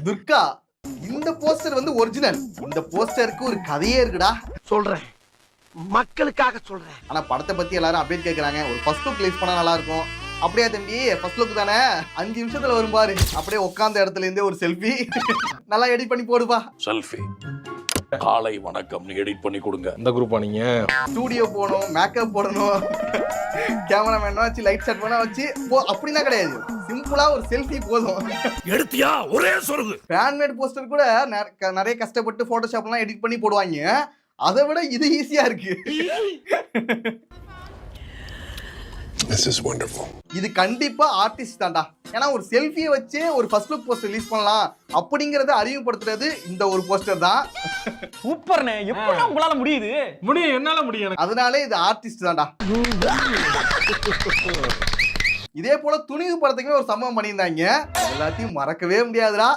துர்கா, இந்த போஸ்டர் வந்து ஒரிஜினல். இந்த போஸ்டருக்கு ஒரு கதையே இருக்குடா. சொல்றேன், மக்களுக்காக சொல்றேன். ஆனா படத்தை பத்தி எல்லாரும் அப்டேட் கேக்குறாங்க. ஒரு ஃபர்ஸ்ட் லுக் ரிலீஸ் பண்ணா நல்லா இருக்கும். அப்படியே தம்பி, ஃபர்ஸ்ட் லுக் தானே 5 நிமிஷத்துல வரும் பாரு. அப்படியே உட்கார்ந்த இடத்துல இருந்தே ஒரு செல்ஃபி நல்லா எடிட் பண்ணி போடுப்பா. செல்ஃபி காலை வணக்கம்னு எடிட் பண்ணி கொடுங்க. இந்த குரூப்பா நீங்க? ஸ்டூடியோ போகணும், மேக்கப் போடணும், கேமராமேன் வச்சு லைட் செட் பண்ண வச்சு அப்படின்னா கிடையாது. சிம்பிளா ஒரு செல்ஃபி போதும். எடுத்தியா ஒரே சொருகு. ஃபேன்மேட் போஸ்டர் கூட நிறைய கஷ்டப்பட்டு போட்டோஷாப்லாம் எடிட் பண்ணி போடுவாங்க. அதை விட இது ஈஸியா இருக்கு. This is wonderful. இது கண்டிப்பா ஆர்டிஸ்ட் தான்டா. ஏன்னா ஒரு செல்ஃபியை வச்சு ஒரு ஃபர்ஸ்ட் லுக் போஸ்டர் ரிலீஸ் பண்ணலாம் அப்படிங்கறத அறிமுகப்படுத்துறது இந்த ஒரு போஸ்டர் தான். சூப்பர்ண்ணே, எப்படி உங்களால முடியுது? முடியும், என்னால முடியும். அதனாலே இது ஆர்டிஸ்ட் தான்டா. இதே போல துணிவு படத்துக்குமே ஒரு சம்பவம் பண்ணியிருந்தாங்க. எல்லாத்தையும் மறக்கவே முடியாதுடா.